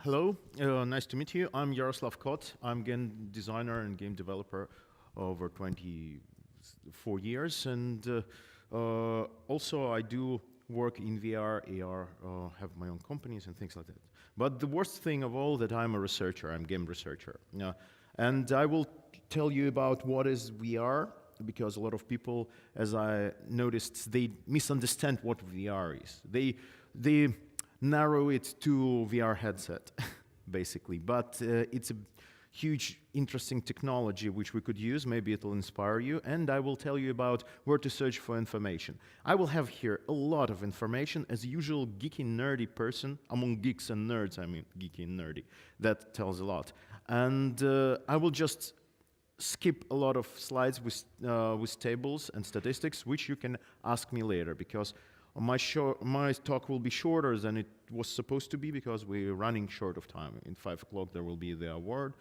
Hello, nice to meet you. I'm Yaraslau Kot. I'm game designer and game developer over 24 years, and also I do work in VR, AR, have my own companies and things like that. But the worst thing of all that I'm a researcher, I'm game researcher. And I will tell you about what is VR, because a lot of people, as I noticed, they misunderstand what VR is. They narrow it to VR headset, basically. But it's a huge, interesting technology which we could use. Maybe it'll inspire you. And I will tell you about where to search for information. I will have here a lot of information. As usual, geeky, nerdy person. Among geeks and nerds, I mean geeky and nerdy. That tells a lot. And I will just skip a lot of slides with tables and statistics, which you can ask me later, because my talk will be shorter than it was supposed to be, because we're running short of time. In 5 o'clock there will be the award.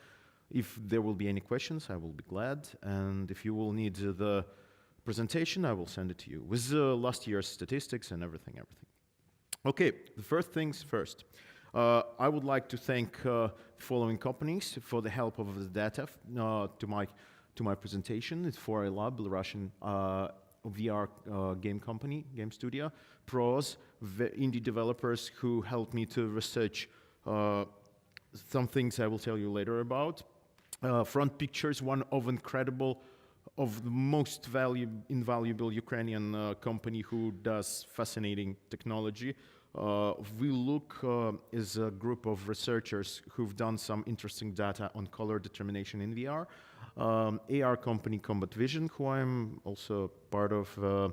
If there will be any questions, I will be glad. And if you will need the presentation, I will send it to you with last year's statistics and everything. Okay, the first things first. I would like to thank following companies for the help of the data to my presentation. It's 4iLab, Belarusian VR game company, game studio, pros, indie developers who helped me to research some things I will tell you later about. Front Pictures, one of the most invaluable Ukrainian company who does fascinating technology. VLOOK is a group of researchers who've done some interesting data on color determination in VR. AR company Combat Vision, who I'm also part of a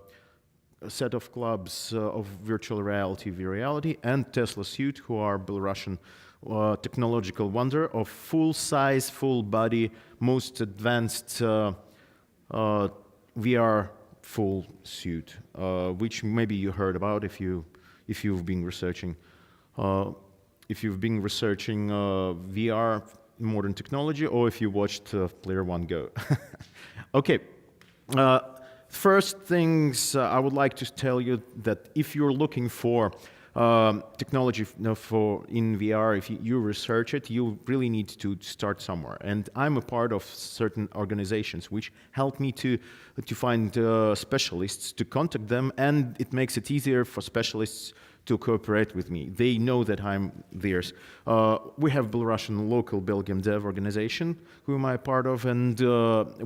set of clubs of virtual reality, V-Reality, and Tesla Suit, who are Belarusian technological wonder of full-size, full-body, most advanced VR full suit, which maybe you heard about if you've been researching VR modern technology, or if you watched Player One Go. Okay, first things I would like to tell you that if you're looking for technology in VR, if you research it, you really need to start somewhere. And I'm a part of certain organizations which help me to find specialists, to contact them, and it makes it easier for specialists to cooperate with me. They know that I'm theirs. We have Belarusian local Belgium dev organization, who am I part of, and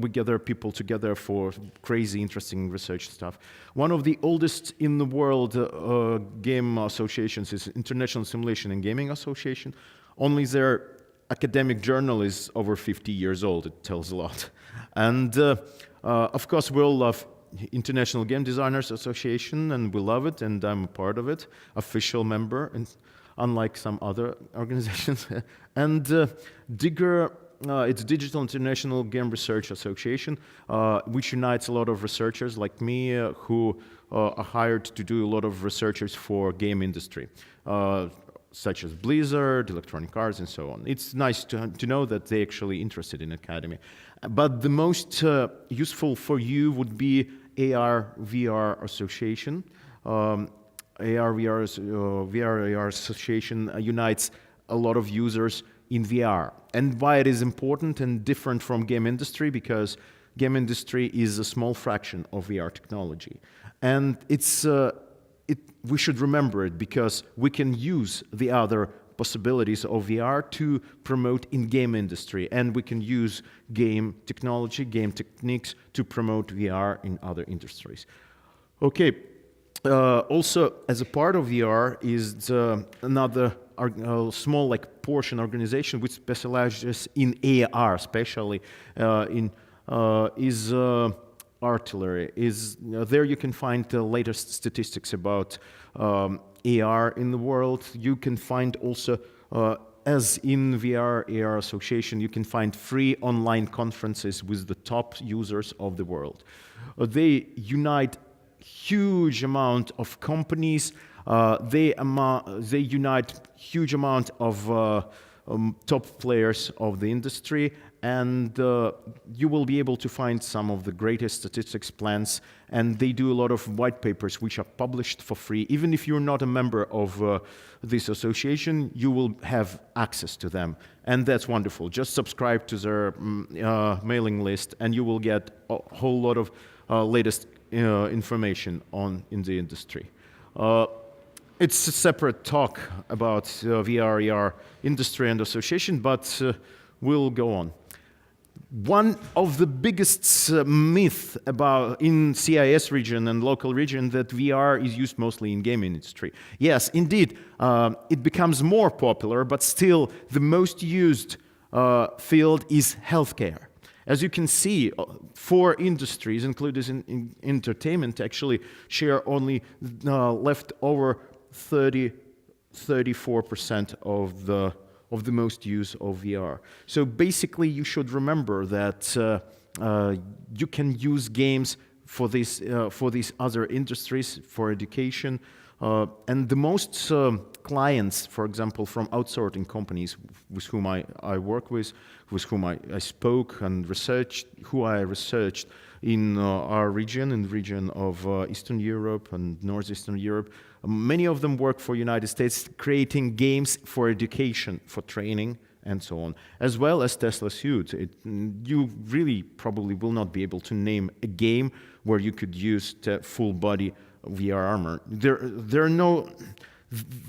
we gather people together for crazy, interesting research stuff. One of the oldest in the world game associations is International Simulation and Gaming Association. Only their academic journal is over 50 years old. It tells a lot. And of course, we all love International Game Designers Association, and we love it, and I'm a part of it, official member, and unlike some other organizations. And DIGR, it's Digital International Game Research Association, which unites a lot of researchers like me who are hired to do a lot of researchers for game industry, such as Blizzard, Electronic Arts, and so on. It's nice to know that they're actually interested in academy. But the most useful for you would be AR-VR Association. VR Association unites a lot of users in VR. And why it is important and different from game industry, because game industry is a small fraction of VR technology. And we should remember it, because we can use the other possibilities of VR to promote in game industry, and we can use game technology, game techniques to promote VR in other industries. Okay, also as a part of VR is another small portion organization which specializes in AR, especially is artillery. There you can find the latest statistics about AR in the world. You can find also, as in VR AR Association, you can find free online conferences with the top users of the world. They unite huge amount of companies. They unite huge amount of top players of the industry, and you will be able to find some of the greatest statistics plans, and they do a lot of white papers which are published for free. Even if you're not a member of this association, you will have access to them, and that's wonderful. Just subscribe to their mailing list, and you will get a whole lot of latest information in the industry. It's a separate talk about VR, AR industry and association, but we'll go on. One of the biggest myth about in CIS region and local region that VR is used mostly in game industry. Yes, indeed, it becomes more popular, but still the most used field is healthcare. As you can see, 4 industries, included in entertainment, actually share only left over 34% of the most use of VR. So basically, you should remember that you can use games for these other industries, for education, and the most clients, for example, from outsourcing companies with whom I work with whom I spoke and researched, who I researched in our region, in the region of Eastern Europe and Northeastern Europe. Many of them work for United States, creating games for education, for training, and so on, as well as Tesla suits. You really probably will not be able to name a game where you could use full body VR armor.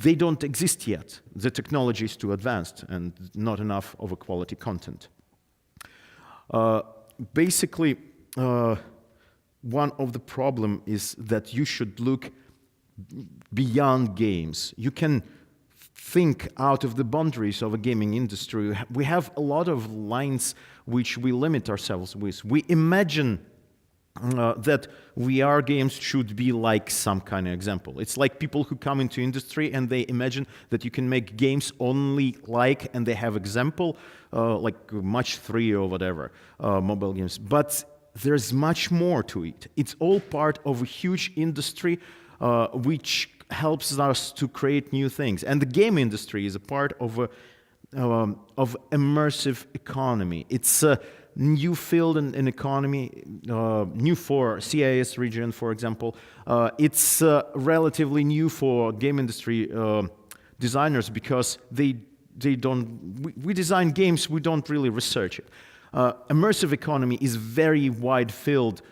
They don't exist yet. The technology is too advanced and not enough of a quality content. Basically, one of the problem is that you should look beyond games. You can think out of the boundaries of a gaming industry. We have a lot of lines which we limit ourselves with. We imagine that VR games should be like some kind of example. It's like people who come into industry and they imagine that you can make games only like, and they have example, like Match 3 or whatever, mobile games. But there's much more to it. It's all part of a huge industry which helps us to create new things. And the game industry is a part of immersive economy. It's a new field in economy, new for CIS region, for example. It's relatively new for game industry designers because we design games, we don't really research it. Immersive economy is very wide field,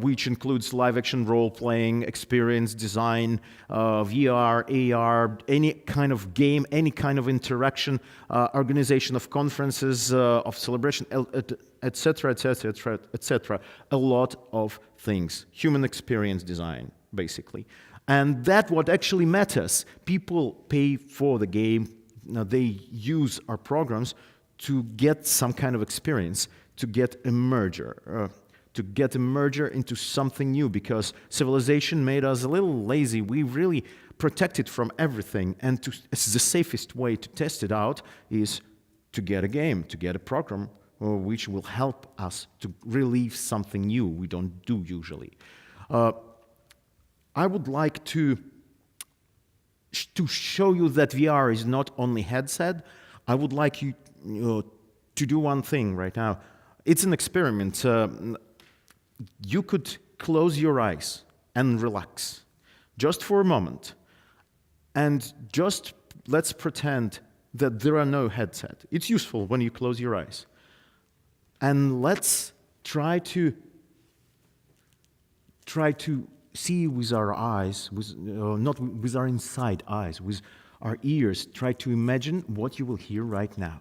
which includes live-action role-playing, experience design, VR, AR, any kind of game, any kind of interaction, organization of conferences, of celebration, etc., etc., etc. A lot of things. Human experience design, basically. And that's what actually matters. People pay for the game. They use our programs to get some kind of experience, to get a merger. To get a merger into something new, because civilization made us a little lazy. We really protect it from everything, and the safest way to test it out is to get a game, to get a program which will help us to relieve something new we don't do usually. I would like to show you that VR is not only headset. I would like you to do one thing right now. It's an experiment. You could close your eyes and relax just for a moment, and just let's pretend that there are no headset. It's useful when you close your eyes. And let's try to see with our eyes, not with our inside eyes, with our ears. Try to imagine what you will hear right now.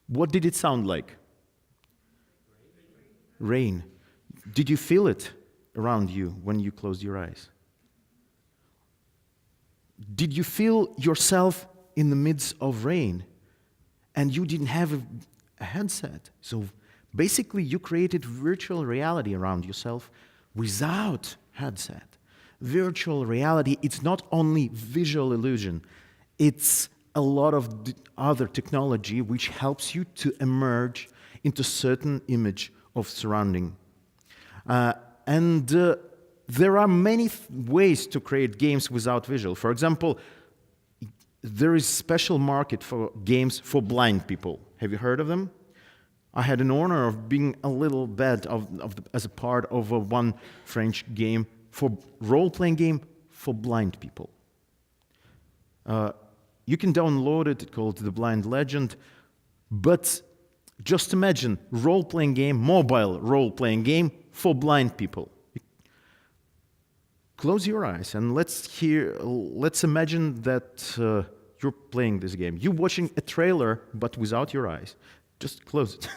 What did it sound like? Rain. Did you feel it around you when you closed your eyes? Did you feel yourself in the midst of rain and you didn't have a headset? So Basically, you created virtual reality around yourself without headset. Virtual reality, it's not only visual illusion, it's a lot of other technology which helps you to emerge into certain image of surrounding. And there are many ways to create games without visual. For example, there is special market for games for blind people. Have you heard of them? I had an honor of being a little bit as a part of one French game for role-playing game for blind people. You can download it, it's called The Blind Legend, but just imagine role-playing game, mobile role-playing game for blind people. Close your eyes and let's imagine that you're playing this game. You're watching a trailer, but without your eyes. Just close it.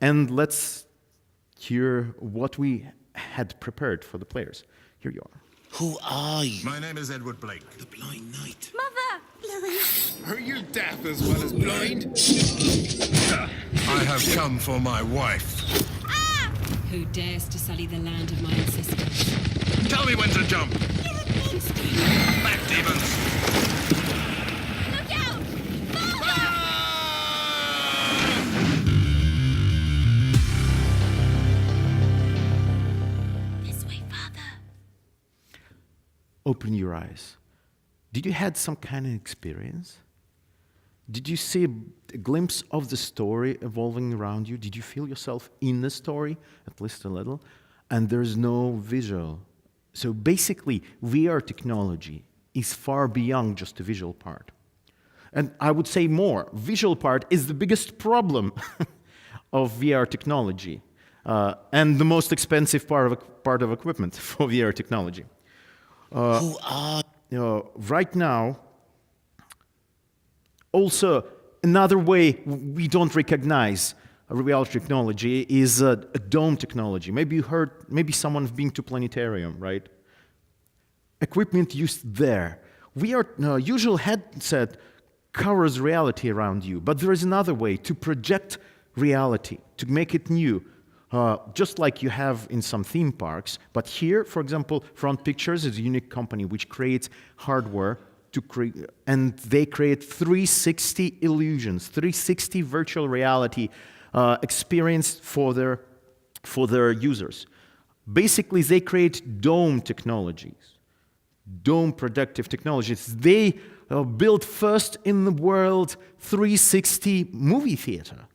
And let's hear what we had prepared for the players. Here you are. Who are you? My name is Edward Blake. The Blind Knight. Mother! Louis! Are you deaf as well as blind? I have come for my wife. Ah! Who dares to sully the land of my ancestors? Tell me when to jump. Back, demons. Look out! Father! This way, Father. Open your eyes. Did you had some kind of experience? Did you see a glimpse of the story evolving around you? Did you feel yourself in the story, at least a little? And there's no visual. So basically, VR technology is far beyond just the visual part. And I would say more, visual part is the biggest problem of VR technology and the most expensive part of equipment for VR technology. Who are Right now, also another way we don't recognize reality technology is a dome technology. Maybe you heard, maybe someone's been to planetarium, right? Equipment used there. Usual headset covers reality around you, but there is another way to project reality, to make it new. Just like you have in some theme parks. But here, for example, Front Pictures is a unique company which creates hardware to create, and they create 360 illusions, 360 virtual reality experience for their users. Basically, they create dome technologies, dome productive technologies. They built first in the world 360 movie theater.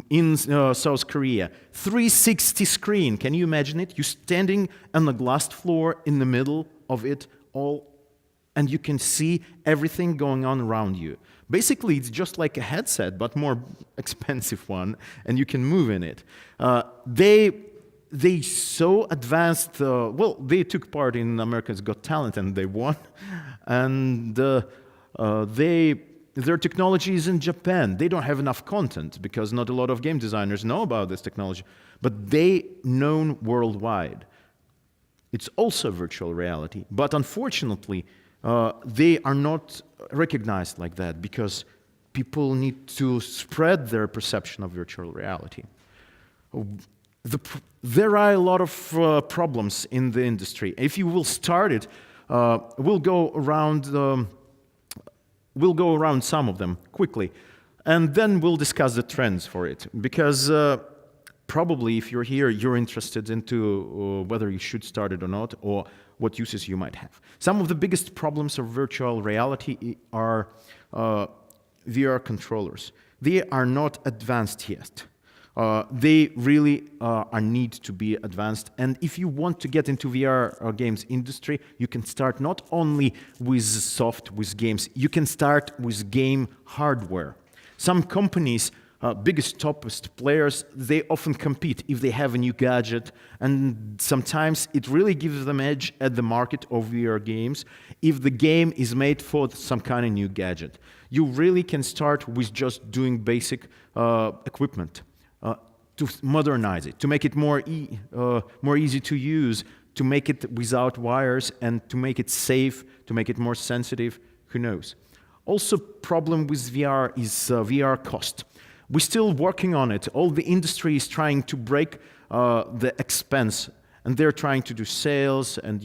In South Korea, 360 screen. Can you imagine it? You're standing on the glass floor in the middle of it all, and you can see everything going on around you. Basically, it's just like a headset, but more expensive one, and you can move in it. They so advanced. Well, they took part in America's Got Talent, and they won. And their technology is in Japan. They don't have enough content because not a lot of game designers know about this technology, but they known worldwide. It's also virtual reality, but unfortunately, they are not recognized like that because people need to spread their perception of virtual reality. There are a lot of problems in the industry. If you will start it, we'll go around some of them quickly, and then we'll discuss the trends for it. Because probably if you're here, you're interested into whether you should start it or not, or what uses you might have. Some of the biggest problems of virtual reality are VR controllers. They are not advanced yet. They really need to be advanced. And if you want to get into VR games industry, you can start not only with games, you can start with game hardware. Some companies, biggest, toppest players, they often compete if they have a new gadget, and sometimes it really gives them edge at the market of VR games if the game is made for some kind of new gadget. You really can start with just doing basic equipment. To modernize it, to make it more easy to use, to make it without wires, and to make it safe, to make it more sensitive, who knows. Also, problem with VR is VR cost. We're still working on it. All the industry is trying to break the expense, and they're trying to do sales, and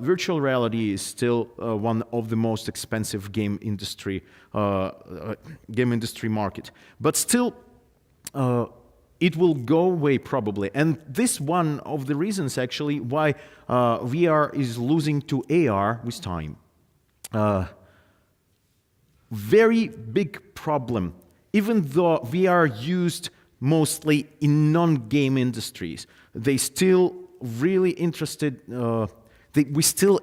virtual reality is still one of the most expensive game industry market. But still, it will go away probably. And this one of the reasons actually why VR is losing to AR with time. Very big problem. Even though VR used mostly in non-game industries, they still really interested. We're still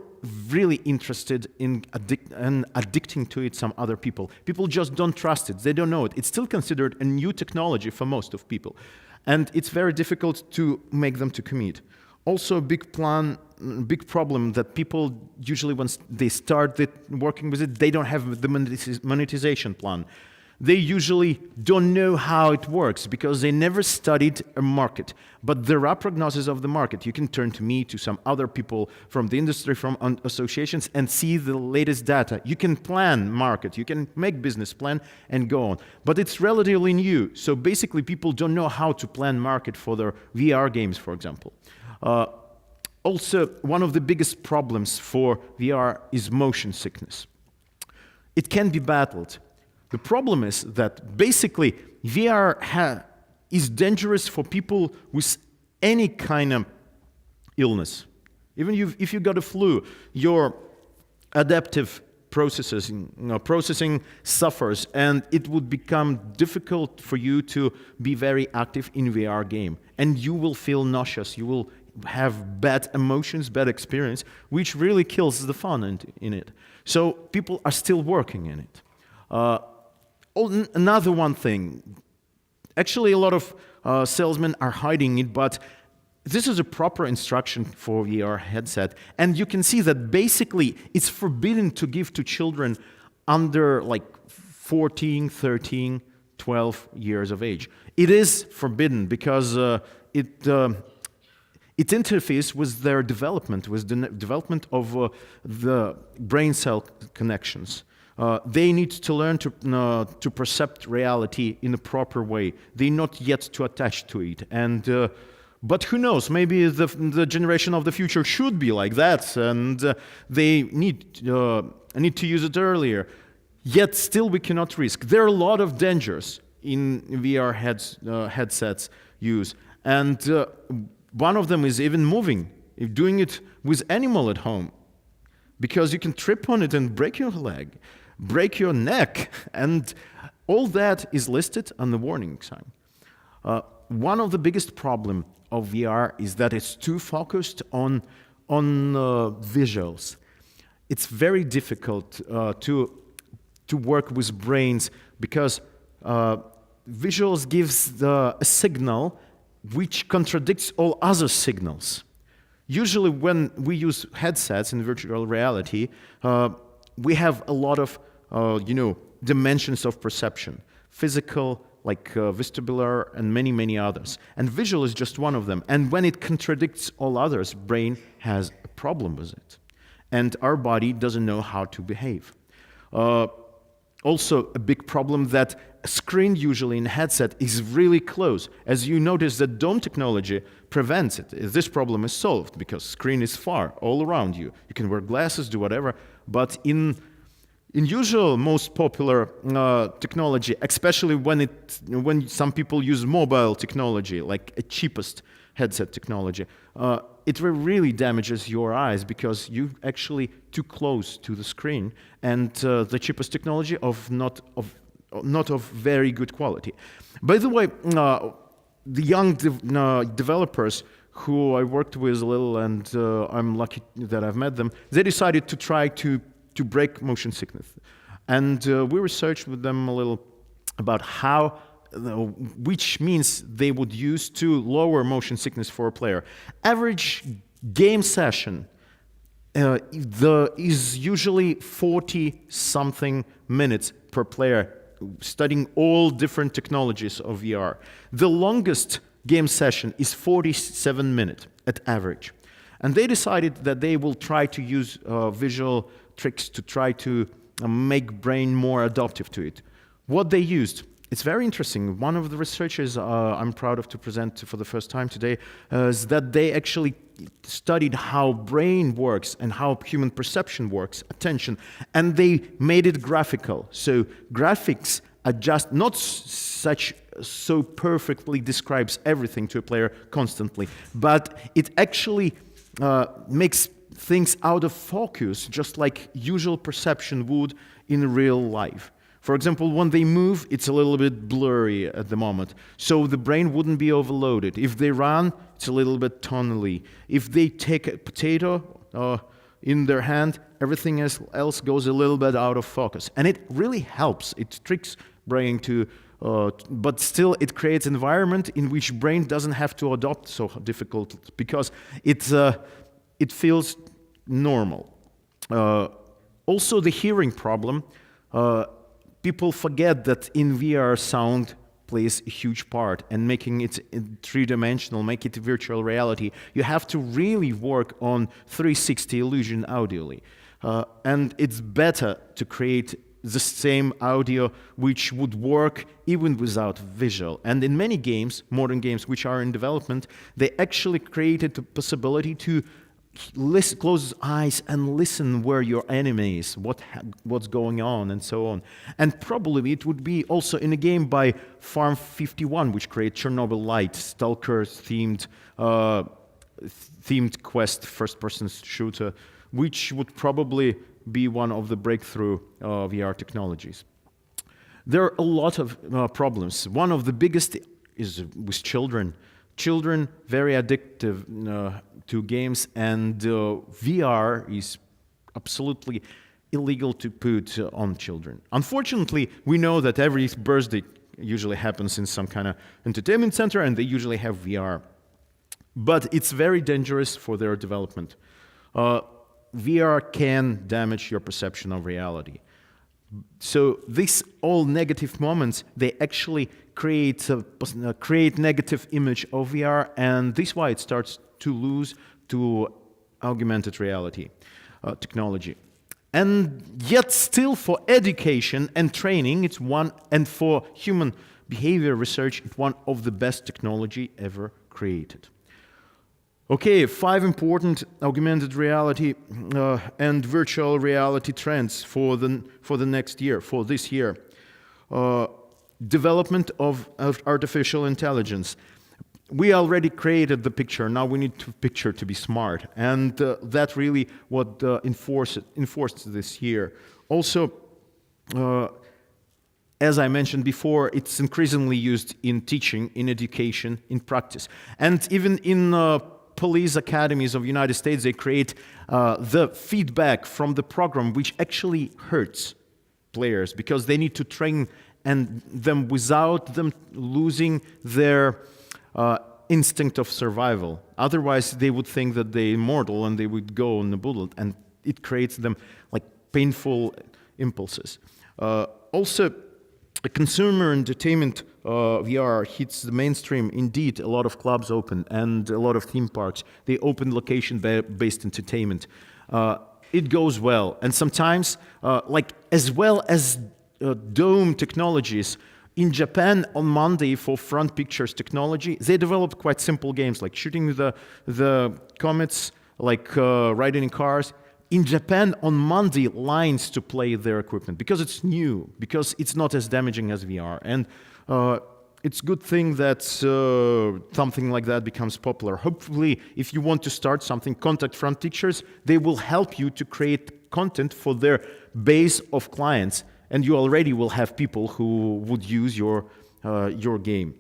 really interested in addicting to it some other people. People just don't trust it. They don't know it. It's still considered a new technology for most of people. And it's very difficult to make them to commit. Also a big problem that people usually, once they start working with it, they don't have the monetization plan. They usually don't know how it works because they never studied a market. But there are prognoses of the market. You can turn to me, to some other people from the industry, from associations, and see the latest data. You can plan market, you can make business plan and go on. But it's relatively new. So basically people don't know how to plan market for their VR games, for example. Also, one of the biggest problems for VR is motion sickness. It can be battled. The problem is that basically VR is dangerous for people with any kind of illness. Even if you got a flu, your adaptive processing suffers, and it would become difficult for you to be very active in VR game. And you will feel nauseous, you will have bad emotions, bad experience, which really kills the fun in it. So people are still working in it. Another one thing, actually a lot of salesmen are hiding it, but this is a proper instruction for VR headset, and you can see that basically it's forbidden to give to children under like 14, 13, 12 years of age. It is forbidden because it interferes with their development, with the development of the brain cell connections. They need to learn to perceive reality in a proper way. They're not yet too attached to it. And but who knows? Maybe the generation of the future should be like that, and they need to use it earlier. Yet still, we cannot risk. There are a lot of dangers in VR headsets use, and one of them is even moving, doing it with animal at home, because you can trip on it and break your leg, break your neck, and all that is listed on the warning sign. One of the biggest problems of VR is that it's too focused on visuals. It's very difficult to work with brains because visuals gives a signal which contradicts all other signals. Usually when we use headsets in virtual reality, we have a lot of dimensions of perception, physical, like vestibular, and many, many others. And visual is just one of them. And when it contradicts all others, brain has a problem with it. And our body doesn't know how to behave. Also, a big problem that a screen usually in a headset is really close. As you notice, that dome technology prevents it. This problem is solved because screen is far, all around you. You can wear glasses, do whatever, but in usual most popular technology, especially when some people use mobile technology, like a cheapest headset technology, it really damages your eyes because you're actually too close to the screen, and the cheapest technology not of very good quality. By the way, the young developers who I worked with a little, and I'm lucky that I've met them, they decided to try to break motion sickness. And we researched with them a little about how, which means they would use to lower motion sickness for a player. Average game session is usually 40-something minutes per player, studying all different technologies of VR. The longest game session is 47 minutes at average. And they decided that they will try to use visual tricks to try to make brain more adaptive to it. What they used, it's very interesting. One of the researchers I'm proud of to present for the first time today is that they actually studied how brain works and how human perception works, attention, and they made it graphical. So graphics are just not so perfectly describes everything to a player constantly, but it actually makes things out of focus, just like usual perception would in real life. For example, when they move, it's a little bit blurry at the moment, so the brain wouldn't be overloaded. If they run, it's a little bit tonally. If they take a potato in their hand, everything else goes a little bit out of focus. And it really helps. It tricks brain to, but still it creates an environment in which brain doesn't have to adopt so difficult because it feels normal. Also, the hearing problem. People forget that in VR sound plays a huge part, and making it three-dimensional, make it virtual reality, you have to really work on 360 illusion audially. And it's better to create the same audio which would work even without visual. And in many games, modern games which are in development, they actually created the possibility to close eyes and listen where your enemy is, what's going on, and so on. And probably it would be also in a game by Farm 51, which created Chernobyl Light, Stalker-themed quest first-person shooter, which would probably be one of the breakthrough VR technologies. There are a lot of problems. One of the biggest is with children. Children very addictive to games, and VR is absolutely illegal to put on children. Unfortunately, we know that every birthday usually happens in some kind of entertainment center, and they usually have VR. But it's very dangerous for their development. VR can damage your perception of reality. So these all negative moments, they actually create negative image of VR, and this is why it starts to lose to augmented reality technology. And yet still for education and training, it's one, and for human behavior research, it's one of the best technology ever created. Okay, 5 important augmented reality and virtual reality trends for the next year, for this year. Development of artificial intelligence. We already created the picture, now we need the picture to be smart, and that really what enforced this year. Also, as I mentioned before, it's increasingly used in teaching, in education, in practice, and even in police academies of the United States, they create the feedback from the program, which actually hurts players because they need to train them without them losing their instinct of survival. Otherwise, they would think that they're immortal and they would go on the bullet, and it creates them like painful impulses. Also, a consumer entertainment VR hits the mainstream. Indeed, a lot of clubs open and a lot of theme parks. They open location-based entertainment. It goes well, and sometimes, like as well as dome technologies. In Japan, on Monday, for front pictures technology, they developed quite simple games like shooting the comets, like riding in cars. In Japan, on Monday, lines to play their equipment because it's new, because it's not as damaging as VR. And it's a good thing that something like that becomes popular. Hopefully, if you want to start something, contact Front Pictures. They will help you to create content for their base of clients, and you already will have people who would use your game.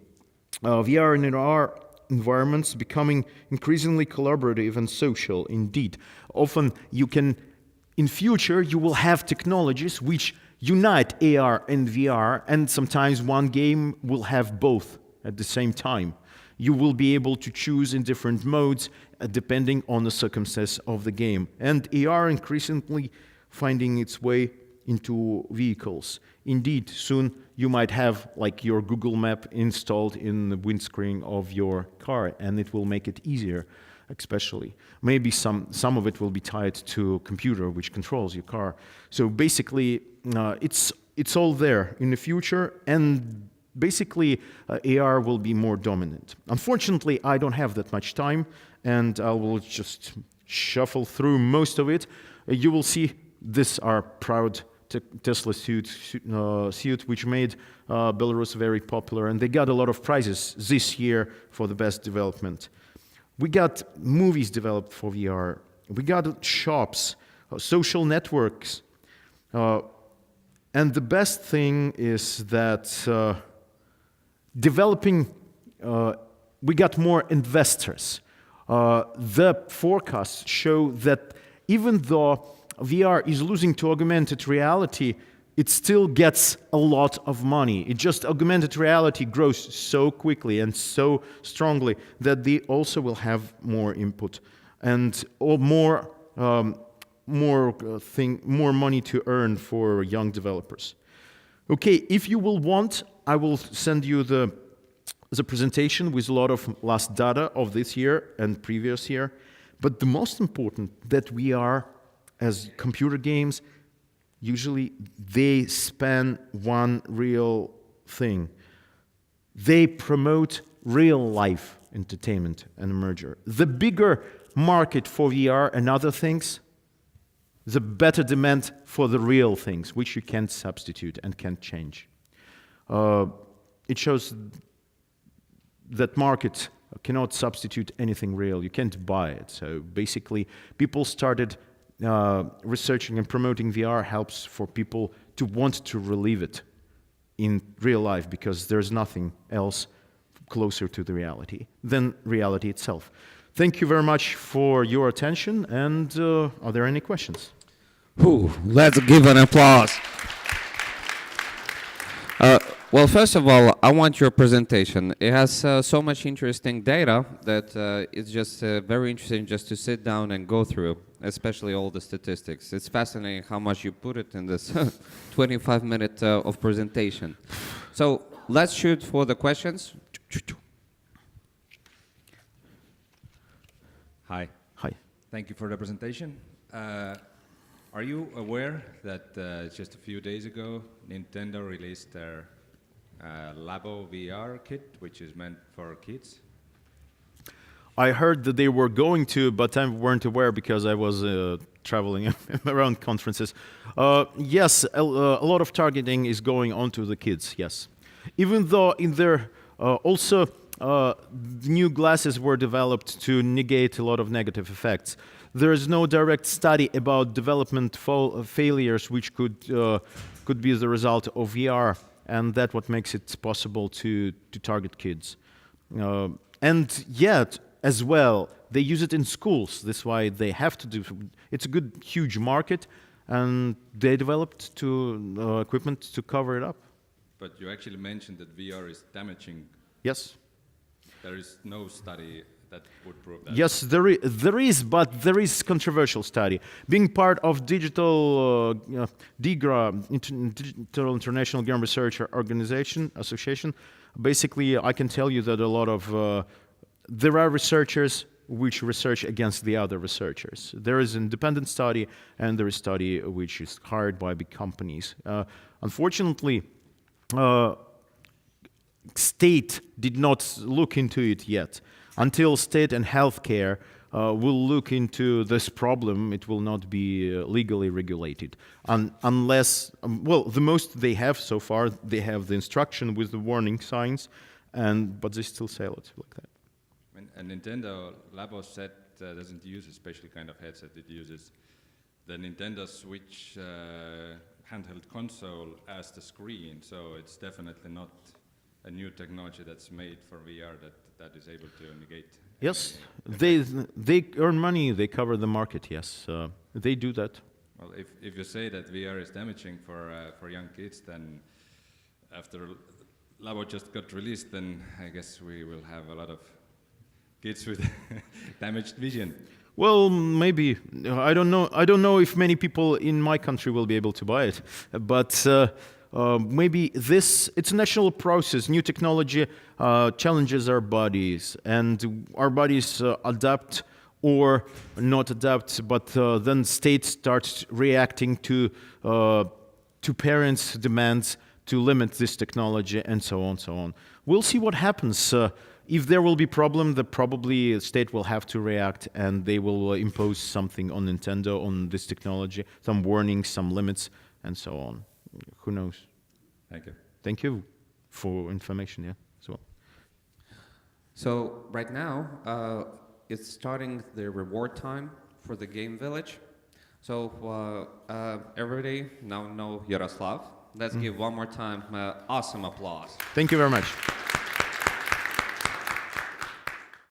VR and AR environments becoming increasingly collaborative and social. Indeed, often in future, you will have technologies which unite AR and VR, and sometimes one game will have both at the same time. You will be able to choose in different modes depending on the circumstances of the game. And AR increasingly finding its way into vehicles. Indeed, soon you might have like your Google Map installed in the windscreen of your car, and it will make it easier, especially. Maybe some of it will be tied to a computer which controls your car. So basically, it's all there in the future, and basically, AR will be more dominant. Unfortunately, I don't have that much time, and I will just shuffle through most of it. You will see this our proud Tesla suit, which made Belarus very popular, and they got a lot of prizes this year for the best development. We got movies developed for VR. We got shops, social networks. And the best thing is that we got more investors. The forecasts show that even though VR is losing to augmented reality, it still gets a lot of money. Augmented reality grows so quickly and so strongly that they also will have more input and more money to earn for young developers. Okay, if you will want, I will send you the presentation with a lot of last data of this year and previous year. But the most important that we are, as computer games, usually they span one real thing. They promote real life entertainment and merger. The bigger market for VR and other things, the better demand for the real things, which you can't substitute and can't change. It shows that market cannot substitute anything real. You can't buy it. So basically, people started researching and promoting VR helps for people to want to relive it in real life, because there's nothing else closer to the reality than reality itself. Thank you very much for your attention, and are there any questions? Let's give an applause. Well, first of all, I want your presentation. It has so much interesting data that it's just very interesting just to sit down and go through, especially all the statistics. It's fascinating how much you put it in this 25 minutes of presentation. So let's shoot for the questions. Hi. Hi. Thank you for the presentation. Are you aware that just a few days ago, Nintendo released their Labo VR kit, which is meant for kids? I heard that they were going to, but I weren't aware because I was traveling around conferences. Yes, a lot of targeting is going on to the kids, yes. Even though in there also new glasses were developed to negate a lot of negative effects. There is no direct study about development failures which could be the result of VR, and that's what makes it possible to target kids. And yet, as well, they use it in schools. That's why they have to do. It's a good, huge market, and they developed equipment to cover it up. But you actually mentioned that VR is damaging. Yes. There is no study that would prove that. Yes, there is, but there is controversial study. Being part of digital DIGRA, Digital International Game Research Association, basically I can tell you that a lot of there are researchers which research against the other researchers. There is an independent study, and there is study which is hired by big companies. Unfortunately, state did not look into it yet. Until state and healthcare will look into this problem, it will not be legally regulated. Unless, well, the most they have so far, they have the instruction with the warning signs, but they still sell it like that. And Nintendo Labo set doesn't use a special kind of headset. It uses the Nintendo Switch handheld console as the screen. So it's definitely not a new technology that's made for VR that is able to negate. Yes, they earn money. They cover the market. Yes, they do that. Well, if you say that VR is damaging for young kids, then after Labo just got released, then I guess we will have a lot of kids with damaged vision. Well, maybe. I don't know. I don't know if many people in my country will be able to buy it, but maybe it's a natural process. New technology challenges our bodies, and our bodies adapt or not adapt, but then state starts reacting to parents' demands to limit this technology, and so on, so on. We'll see what happens. If there will be problem, the probably state will have to react, and they will impose something on Nintendo on this technology, some warnings, some limits, and so on. Who knows? Thank you. Thank you for information. Yeah, as well. So right now, it's starting the reward time for the game village. So everybody now know Yaroslav. Let's give one more time awesome applause. Thank you very much.